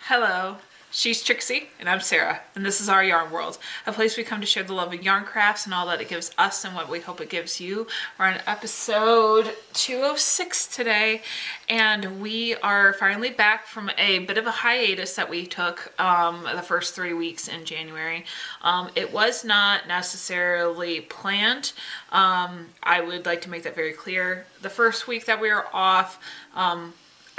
Hello, she's Trixie, and I'm Sarah, and this is Our Yarn World, a place we come to share the love of yarn crafts and all that it gives us and what we hope it gives you. We're on episode 206 today, and we are finally back from a bit of a hiatus that we took the first 3 weeks in January. It was not necessarily planned. I would like to make that very clear. The first week that we were off,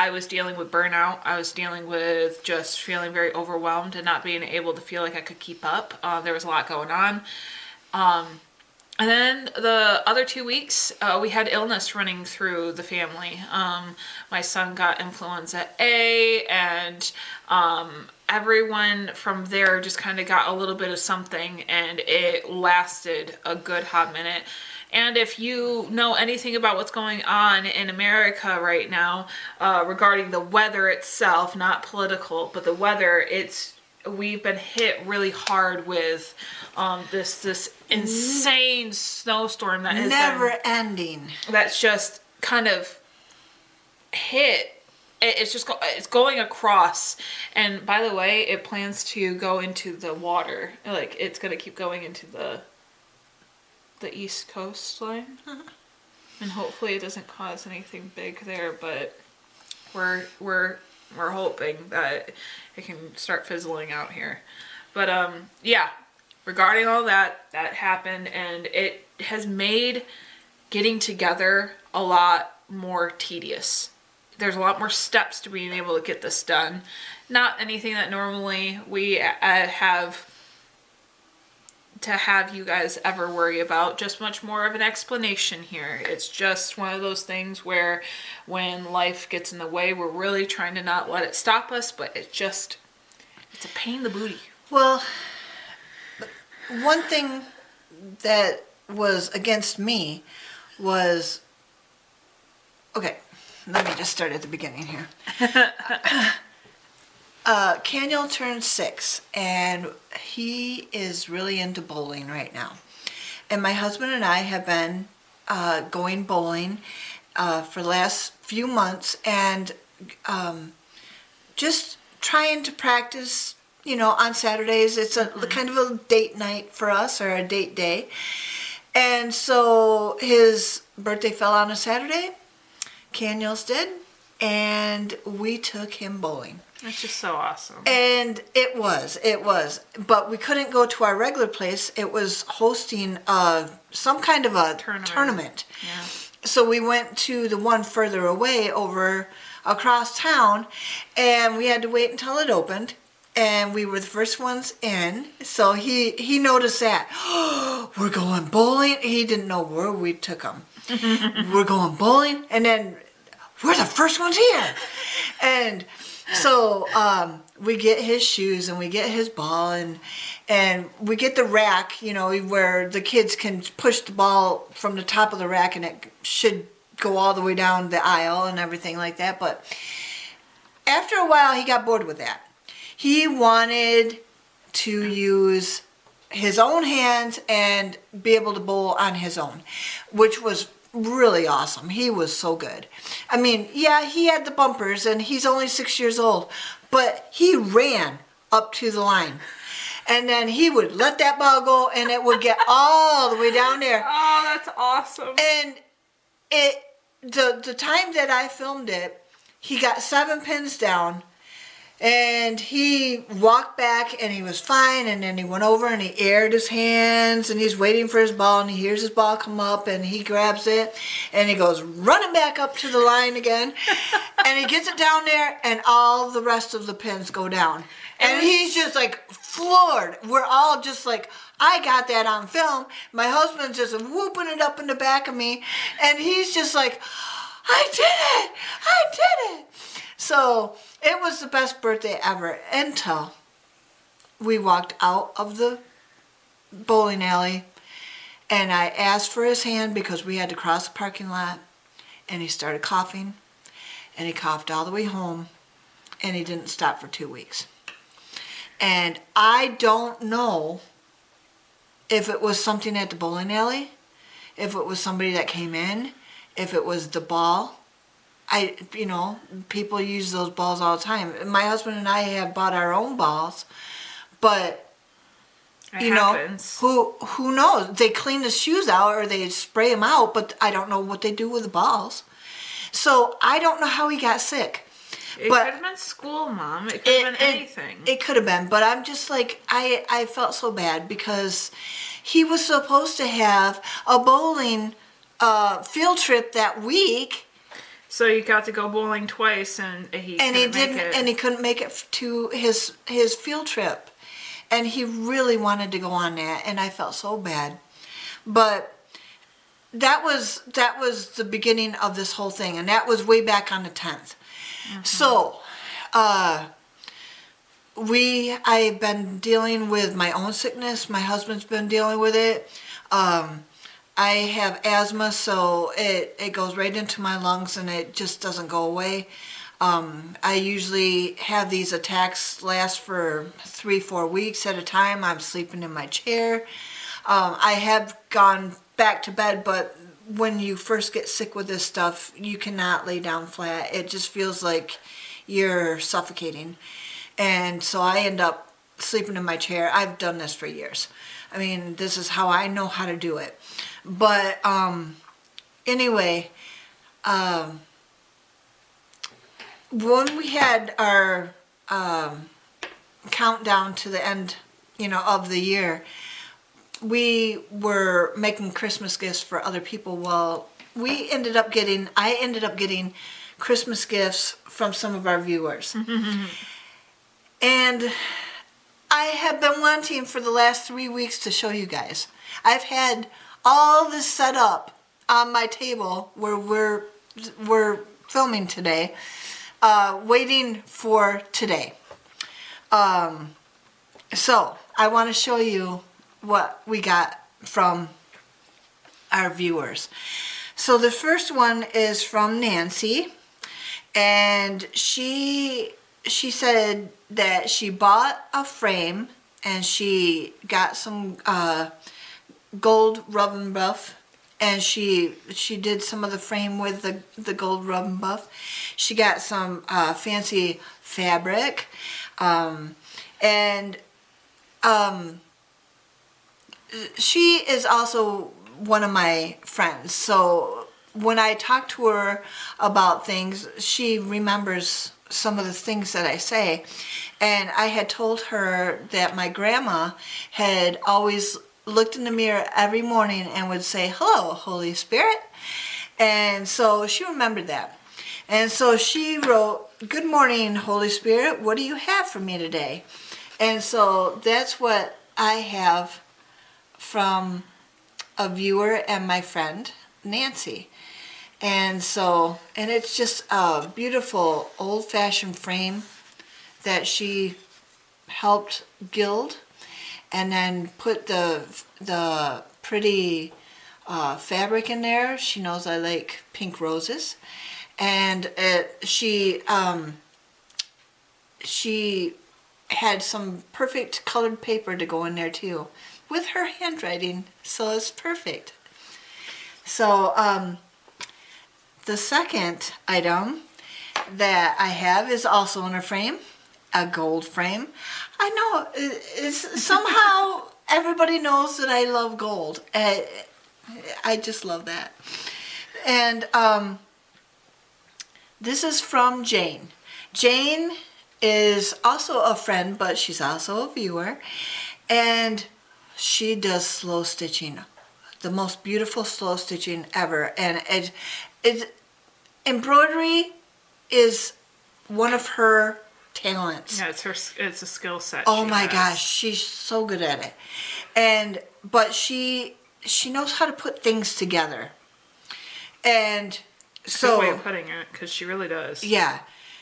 I was dealing with burnout. I was dealing with just feeling very overwhelmed and not being able to feel like I could keep up. There was a lot going on. And then the other 2 weeks, we had illness running through the family. My son got influenza A, and everyone from there just kind of got a little bit of something, and it lasted a good hot minute. And if you know anything about what's going on in America right now, regarding the weather itself, not political, but the weather, we've been hit really hard with this insane snowstorm that is never ending. That's just kind of hit. It's going across, and by the way, it plans to go into the water. Like, it's gonna keep going into the East Coast line, and hopefully it doesn't cause anything big there, but we're hoping that it can start fizzling out here. But yeah, regarding all that happened, and it has made getting together a lot more tedious. There's a lot more steps to being able to get this done. Not anything that normally we have to have you guys ever worry about, just much more of an explanation here. It's just one of those things where when life gets in the way, we're really trying to not let it stop us, but it's a pain in the booty. Well, one thing that was against me was, okay, let me just start at the beginning here. Caniel turned 6, and he is really into bowling right now. And my husband and I have been going bowling for the last few months, and just trying to practice, on Saturdays. It's a kind of a date night for us, or a date day. And so his birthday fell on a Saturday, Caniel's did, and we took him bowling. It's just so awesome. And it was. But we couldn't go to our regular place. It was hosting some kind of a tournament. Yeah. So we went to the one further away over across town, and we had to wait until it opened. And we were the first ones in. So he noticed that. Oh, we're going bowling. He didn't know where we took him. We're going bowling, and then we're the first ones here. And so we get his shoes, and we get his ball, and we get the rack, where the kids can push the ball from the top of the rack, and it should go all the way down the aisle and everything like that. But after a while, he got bored with that. He wanted to use his own hands and be able to bowl on his own, which was really awesome. He was so good. I mean, yeah, he had the bumpers, and he's only 6 years old, but he ran up to the line, and then he would let that ball go, and it would get all the way down there. Oh, that's awesome. And the time that I filmed it, he got 7 pins down, and he walked back, and he was fine, and then he went over, and he aired his hands, and he's waiting for his ball, and he hears his ball come up, and he grabs it, and he goes running back up to the line again, and he gets it down there, and all the rest of the pins go down. And he's just like floored. We're all just like, I got that on film. My husband's just whooping it up in the back of me, and he's just like, I did it. So it was the best birthday ever, until we walked out of the bowling alley, and I asked for his hand because we had to cross the parking lot, and he started coughing, and he coughed all the way home, and he didn't stop for 2 weeks. And I don't know if it was something at the bowling alley, if it was somebody that came in, if it was the ball. people use those balls all the time. My husband and I have bought our own balls, but It happens. who knows? They clean the shoes out or they spray them out, but I don't know what they do with the balls. So I don't know how he got sick. It could have been school, Mom. It could have been anything. It could have been, but I'm just like, I felt so bad because he was supposed to have a bowling field trip that week. So you got to go bowling twice, and he couldn't make it. And he couldn't make it to his field trip. And he really wanted to go on that, and I felt so bad. But that was the beginning of this whole thing, and that was way back on the 10th. Mm-hmm. So, I've been dealing with my own sickness. My husband's been dealing with it. I have asthma, so it goes right into my lungs, and it just doesn't go away. I usually have these attacks last for 3-4 weeks at a time. I'm sleeping in my chair. I have gone back to bed, but when you first get sick with this stuff, you cannot lay down flat. It just feels like you're suffocating. And so I end up sleeping in my chair. I've done this for years. I mean, this is how I know how to do it. But anyway, when we had our countdown to the end, of the year, we were making Christmas gifts for other people. Well, I ended up getting Christmas gifts from some of our viewers. And I have been wanting for the last 3 weeks to show you guys. I've had all this set up on my table where we're filming today, waiting for today. So I want to show you what we got from our viewers. So the first one is from Nancy, and she said that she bought a frame and she got some gold rub and buff, and she did some of the frame with the gold rub and buff. She got some fancy fabric, and she is also one of my friends. So when I talk to her about things, she remembers some of the things that I say. And I had told her that my grandma had always looked in the mirror every morning and would say, "Hello, Holy Spirit." And so she remembered that. And so she wrote, "Good morning, Holy Spirit. What do you have for me today?" And so that's what I have from a viewer and my friend, Nancy. And it's just a beautiful old-fashioned frame that she helped gild, and then put the pretty fabric in there. She knows I like pink roses, and she had some perfect colored paper to go in there too, with her handwriting, so it's perfect. So the second item that I have is also in a frame, a gold frame. I know, it's somehow everybody knows that I love gold. I just love that. And this is from Jane. Jane is also a friend, but she's also a viewer. And she does slow stitching, the most beautiful slow stitching ever. And embroidery is one of her talents. Yeah, it's a skill set. Oh my gosh, she's so good at it. But she knows how to put things together. And so, good way of putting it, because she really does. Yeah.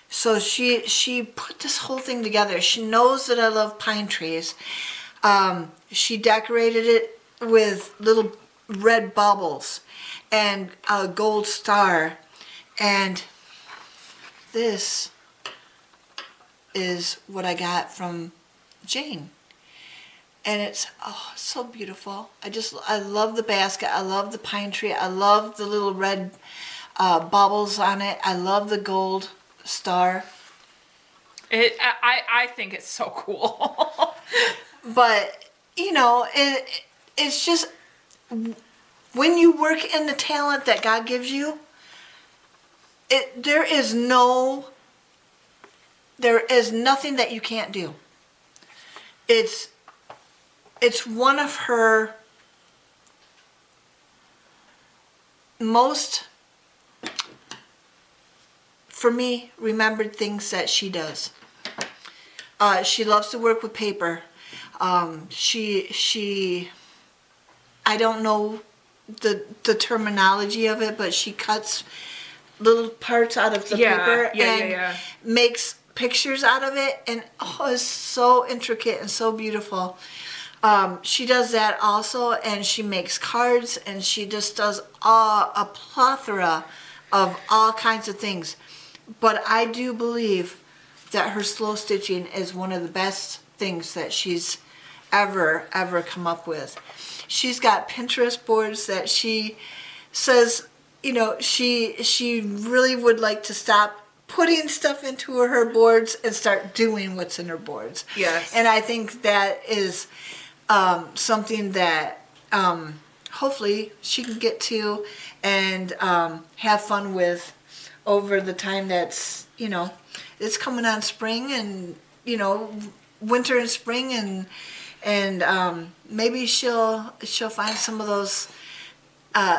So she put this whole thing together. She knows that I love pine trees. She decorated it with little red bubbles and a gold star. And this is what I got from Jane. And it's so beautiful. I love the basket. I love the pine tree. I love the little red baubles on it. I love the gold star. I think it's so cool. But, it's just, when you work in the talent that God gives you, there is nothing that you can't do. It's one of her most, for me, remembered things that she does. She loves to work with paper. She I don't know the terminology of it, but she cuts little parts out of the paper and makes pictures out of it, and it's so intricate and so beautiful. She does that also, and she makes cards, and she just does a plethora of all kinds of things. But I do believe that her slow stitching is one of the best things that she's ever come up with. She's got Pinterest boards that she says, she really would like to stop putting stuff into her boards and start doing what's in her boards. Yes. And I think that is something that hopefully she can get to and have fun with over the time that's, it's coming on spring and, winter and spring, and maybe she'll find some of those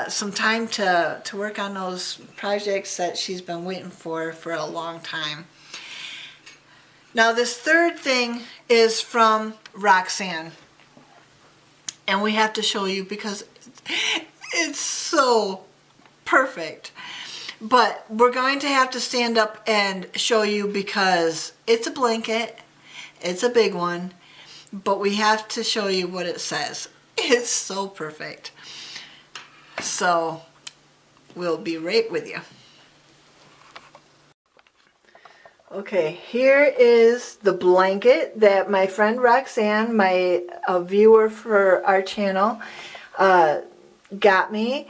some time to work on those projects that she's been waiting for a long time. Now this third thing is from Roxanne, and we have to show you because it's so perfect. But we're going to have to stand up and show you because it's a blanket, it's a big one, but we have to show you what it says. It's so perfect. So we'll be right with you. Okay, here is the blanket that my friend Roxanne, a viewer for our channel, got me.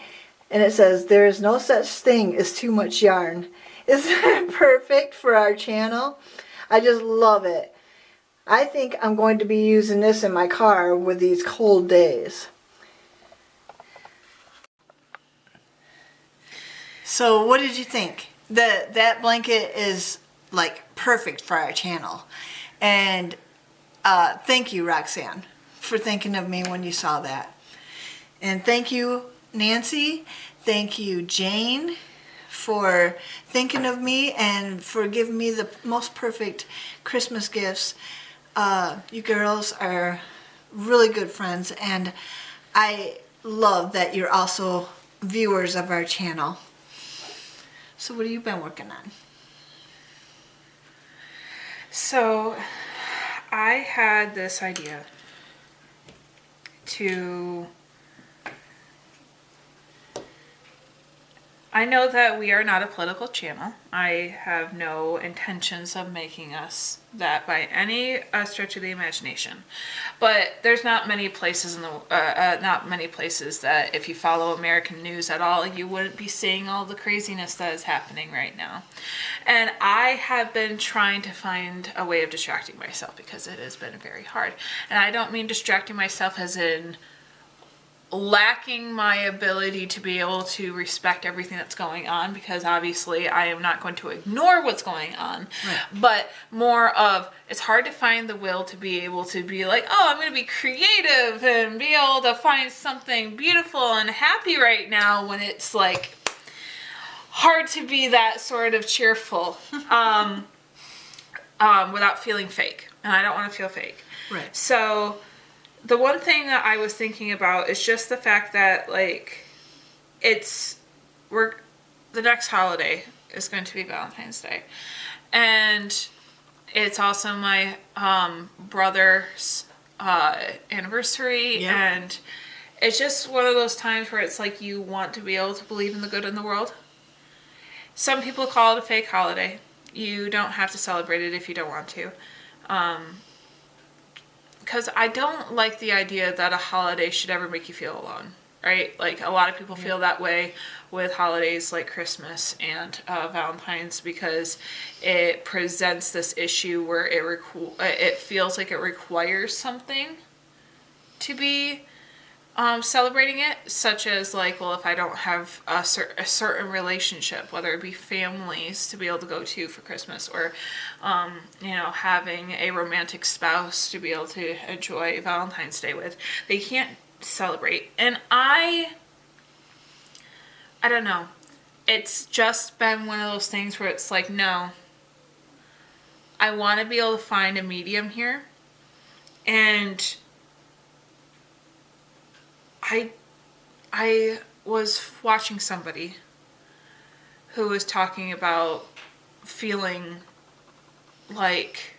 And it says, "There is no such thing as too much yarn." Isn't it perfect for our channel? I just love it. I think I'm going to be using this in my car with these cold days. So what did you think? That blanket is like perfect for our channel. And thank you, Roxanne, for thinking of me when you saw that. And thank you, Nancy. Thank you, Jane, for thinking of me and for giving me the most perfect Christmas gifts. You girls are really good friends, and I love that you're also viewers of our channel. So what have you been working on? So I had this idea to... I know that we are not a political channel. I have no intentions of making us that by any stretch of the imagination. But there's not many places that if you follow American news at all, you wouldn't be seeing all the craziness that is happening right now. And I have been trying to find a way of distracting myself because it has been very hard. And I don't mean distracting myself as in lacking my ability to be able to respect everything that's going on, because obviously I am not going to ignore what's going on, right. But more of, it's hard to find the will to be able to be like, oh, I'm going to be creative and be able to find something beautiful and happy right now, when it's like hard to be that sort of cheerful without feeling fake. And I don't want to feel fake. Right. So the one thing that I was thinking about is just the fact that, like, the next holiday is going to be Valentine's Day. And it's also my brother's anniversary. Yep. And it's just one of those times where it's like you want to be able to believe in the good in the world. Some people call it a fake holiday. You don't have to celebrate it if you don't want to. Because I don't like the idea that a holiday should ever make you feel alone. right? Like a lot of people feel that way with holidays like Christmas and Valentine's, because it presents this issue where it feels like it requires something to be celebrating it, such as like, well, if I don't have a certain relationship, whether it be families to be able to go to for Christmas, or having a romantic spouse to be able to enjoy Valentine's Day with, they can't celebrate. And I don't know, it's just been one of those things where it's like, no, I want to be able to find a medium here. And I was watching somebody who was talking about feeling like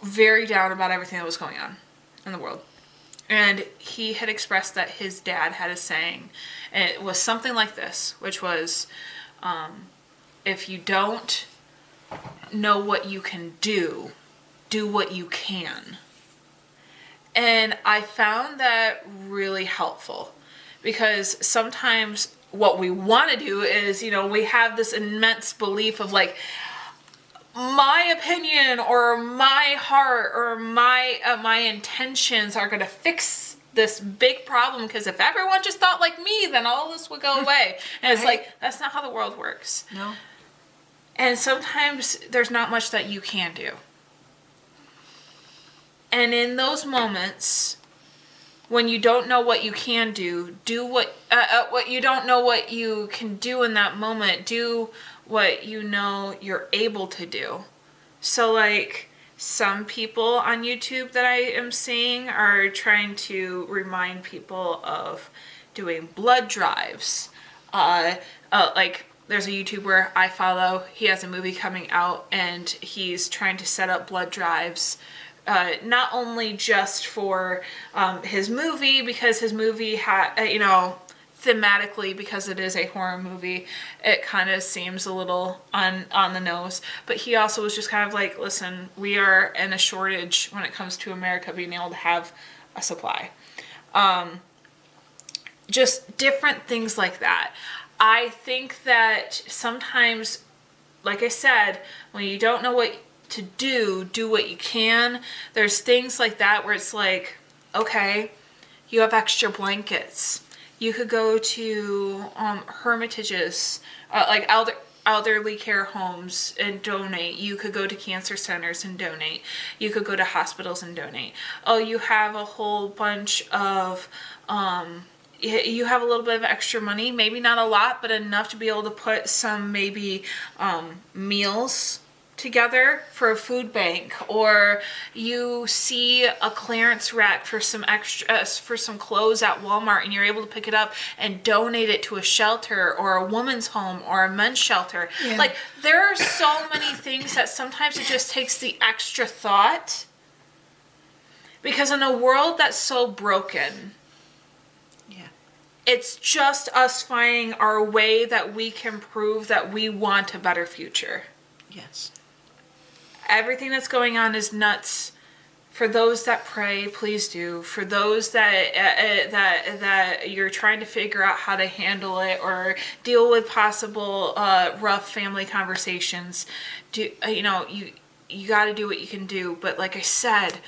very down about everything that was going on in the world. And he had expressed that his dad had a saying, and it was something like this, which was, if you don't know what you can do, do what you can. And I found that really helpful, because sometimes what we want to do is, we have this immense belief of like, my opinion or my heart or my intentions are going to fix this big problem, because if everyone just thought like me, then all this would go away. And it's like, that's not how the world works. No. And sometimes there's not much that you can do. And in those moments, when you don't know what you can do, what you don't know what you can do in that moment, do what you know you're able to do. So like, some people on YouTube that I am seeing are trying to remind people of doing blood drives. Like, there's a YouTuber I follow, he has a movie coming out, and he's trying to set up blood drives, not only just for his movie, because his movie had, thematically, because it is a horror movie, it kind of seems a little on the nose. But he also was just kind of like, listen, we are in a shortage when it comes to America being able to have a supply. Just different things like that. I think that sometimes, like I said, when you don't know what to do what you can. There's things like that where it's like, okay, you have extra blankets. You could go to hermitages, like elderly care homes, and donate. You could go to cancer centers and donate. You could go to hospitals and donate. Oh, you have a whole bunch of, you have a little bit of extra money, maybe not a lot, but enough to be able to put some maybe meals together for a food bank, or you see a clearance rack for some extra for some clothes at Walmart, and you're able to pick it up and donate it to a shelter or a woman's home or a men's shelter. Yeah. Like, there are so many things that sometimes it just takes the extra thought, because in a world that's so broken, it's just us finding our way that we can prove that we want a better future. Yes. Everything that's going on is nuts. For those that pray, please do. For those that you're trying to figure out how to handle it or deal with possible rough family conversations, you got to do what you can do. But like I said,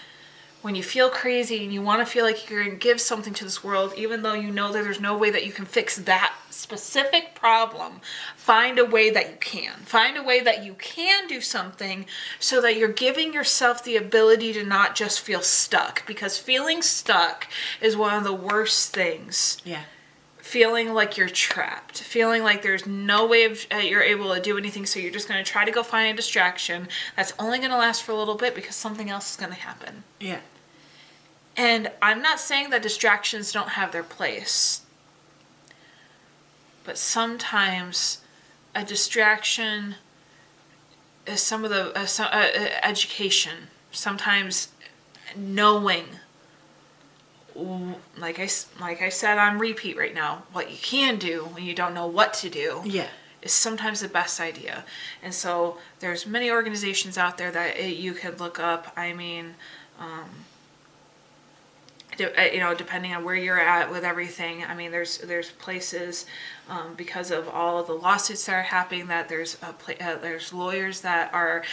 when you feel crazy and you want to feel like you're going to give something to this world, even though you know that there's no way that you can fix that specific problem, find a way that you can. Find a way that you can do something so that you're giving yourself the ability to not just feel stuck. Because feeling stuck is one of the worst things. Yeah. Feeling like you're trapped. Feeling like there's no way you're able to do anything, so you're just going to try to go find a distraction that's only going to last for a little bit because something else is going to happen. Yeah. And I'm not saying that distractions don't have their place, but sometimes a distraction is some of the education. Sometimes knowing, like I said on repeat right now, what you can do when you don't know what to do. Yeah. Is sometimes the best idea. And so there's many organizations out there that you could look up. I mean, depending on where you're at with everything. I mean, there's places, because of all of the lawsuits that are happening, that there's lawyers that are,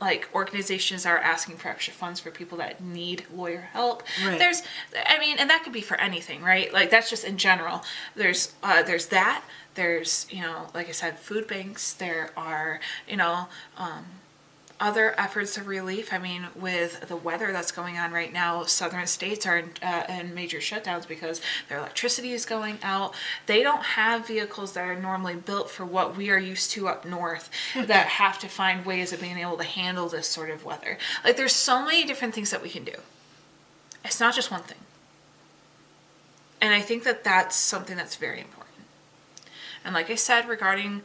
like organizations are asking for extra funds for people that need lawyer help. Right. And that could be for anything, right? Like that's just in general. There's that. There's, like I said, food banks. There are, other efforts of relief. I mean, with the weather that's going on right now, southern states are in major shutdowns because their electricity is going out. They don't have vehicles that are normally built for what we are used to up north that have to find ways of being able to handle this sort of weather. Like, there's so many different things that we can do. It's not just one thing. And I think that that's something that's very important. And like I said, regarding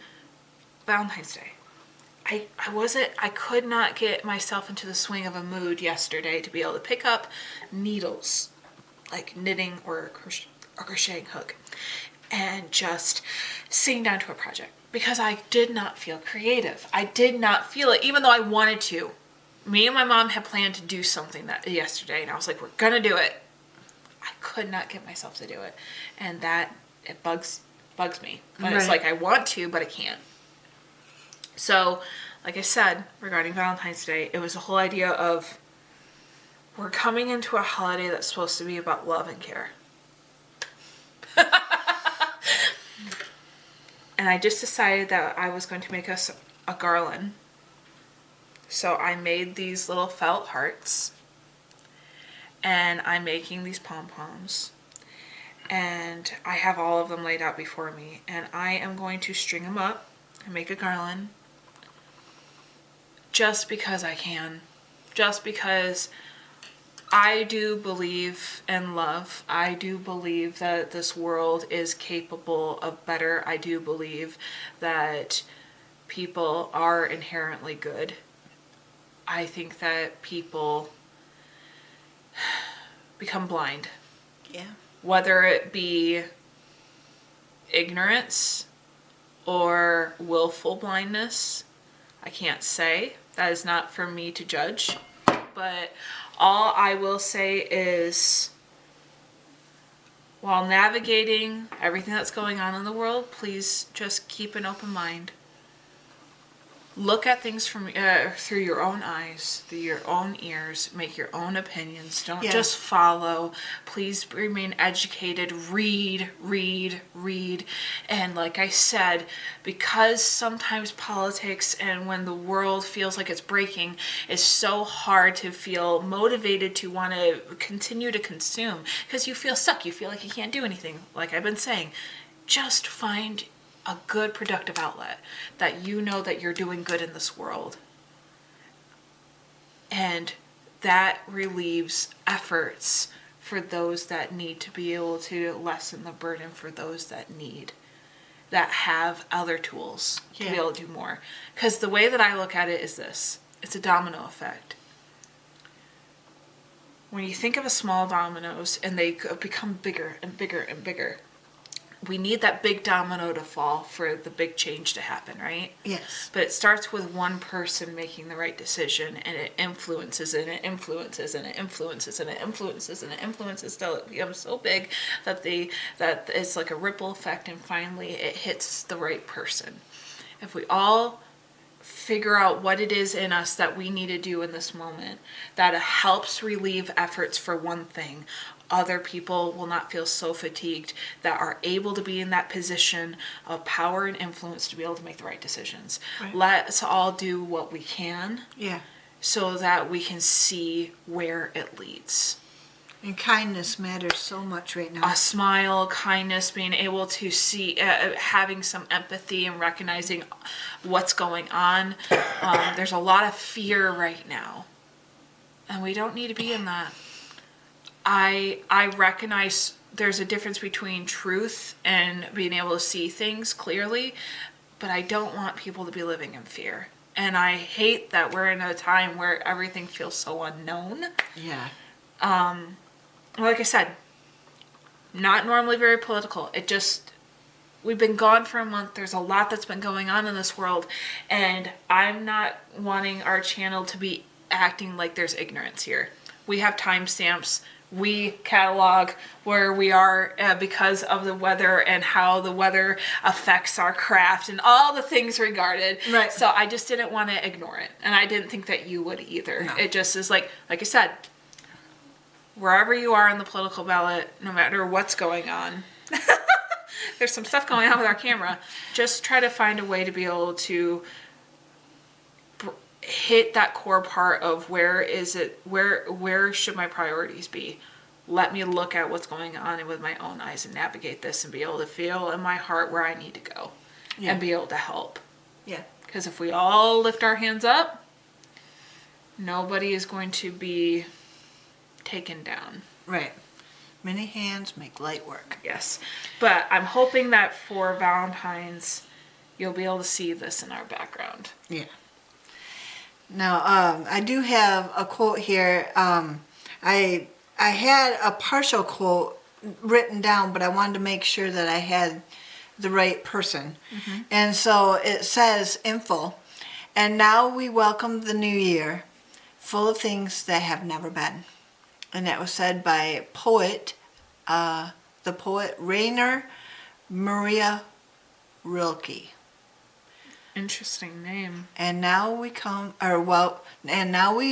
Valentine's Day, I could not get myself into the swing of a mood yesterday to be able to pick up needles, like knitting or a crocheting hook, and just sitting down to a project because I did not feel creative. I did not feel it, even though I wanted to. Me and my mom had planned to do something yesterday, and I was like, we're gonna do it. I could not get myself to do it, and it bugs me. But It's like I want to, but I can't. So, like I said, regarding Valentine's Day, it was the whole idea of we're coming into a holiday that's supposed to be about love and care. And I just decided that I was going to make us a garland. So I made these little felt hearts. And I'm making these pom-poms. And I have all of them laid out before me. And I am going to string them up and make a garland. Just because I can. Just because I do believe in love. I do believe that this world is capable of better. I do believe that people are inherently good. I think that people become blind. Yeah. Whether it be ignorance or willful blindness, I can't say. That is not for me to judge. But all I will say is, while navigating everything that's going on in the world, please just keep an open mind. Look at things from through your own eyes, through your own ears. Make your own opinions. Don't just follow. Please remain educated. Read. And like I said, because sometimes politics and when the world feels like it's breaking, it's so hard to feel motivated to want to continue to consume because you feel stuck. You feel like you can't do anything. Like I've been saying, just find a good productive outlet that you know that you're doing good in this world. And that relieves efforts for those that need to be able to lessen the burden for those that have other tools to be able to do more. Because the way that I look at it is this. It's a domino effect. When you think of a small dominoes and they become bigger and bigger and bigger, we need that big domino to fall for the big change to happen, right? Yes. But it starts with one person making the right decision, and it influences, and it influences, and it influences, and it influences, and it influences till it becomes so big that it's like a ripple effect, and finally it hits the right person. If we all figure out what it is in us that we need to do in this moment, that helps relieve efforts for one thing, other people will not feel so fatigued that are able to be in that position of power and influence to be able to make the right decisions. Right. Let's all do what we can so that we can see where it leads. And kindness matters so much right now. A smile, kindness, being able to see, having some empathy and recognizing what's going on. There's a lot of fear right now. And we don't need to be in that. I recognize there's a difference between truth and being able to see things clearly, but I don't want people to be living in fear. And I hate that we're in a time where everything feels so unknown. Yeah. Like I said, not normally very political. We've been gone for a month. There's a lot that's been going on in this world, and I'm not wanting our channel to be acting like there's ignorance here. we have timestamps. We catalog where we are because of the weather and how the weather affects our craft and all the things regarded. Right. So I just didn't want to ignore it. And I didn't think that you would either. No. It just is like I said, wherever you are on the political ballot, no matter what's going on, there's some stuff going on with our camera, just try to find a way to be able to hit that core part of where should my priorities be. Let me look at what's going on with my own eyes and navigate this and be able to feel in my heart where I need to go and be able to help. Yeah. Because if we all lift our hands up, nobody is going to be taken down. Right. Many hands make light work. Yes. But I'm hoping that for Valentine's, you'll be able to see this in our background. Yeah. Now, I do have a quote here. I had a partial quote written down, but I wanted to make sure that I had the right person. Mm-hmm. And so it says in full, "And now we welcome the new year, full of things that have never been." And that was said by the poet Rainer Maria Rilke. Interesting name. And now we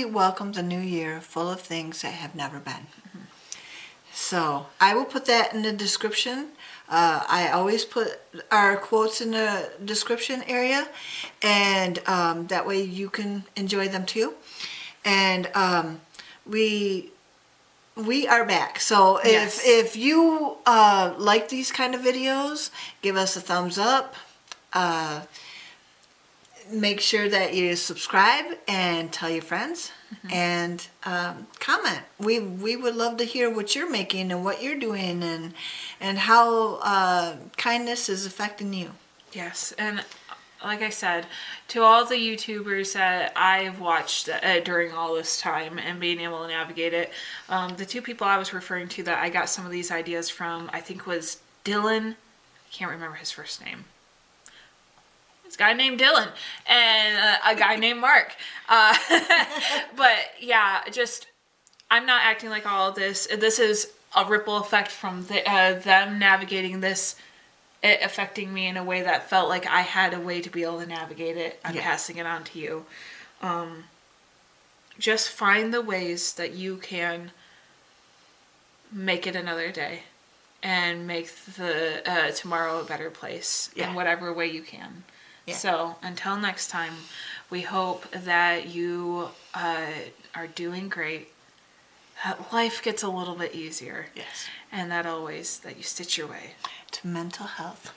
welcome the new year, full of things that have never been. Mm-hmm. So I will put that in the description. I always put our quotes in the description area, and that way you can enjoy them too. And we are back. So if you like these kind of videos, give us a thumbs up. Make sure that you subscribe and tell your friends, mm-hmm. and comment. We would love to hear what you're making and what you're doing and how kindness is affecting you. Yes, and like I said, to all the YouTubers that I've watched during all this time and being able to navigate it, the two people I was referring to that I got some of these ideas from, I think was Dylan. I can't remember his first name. This guy named Dylan and a guy named Mark. But yeah, just I'm not acting like all of this. This is a ripple effect from them navigating this, it affecting me in a way that felt like I had a way to be able to navigate it. I'm passing it on to you. Just find the ways that you can make it another day and make the tomorrow a better place in whatever way you can. Yeah. So until next time, we hope that you are doing great, that life gets a little bit easier. Yes. And that you stitch your way to mental health.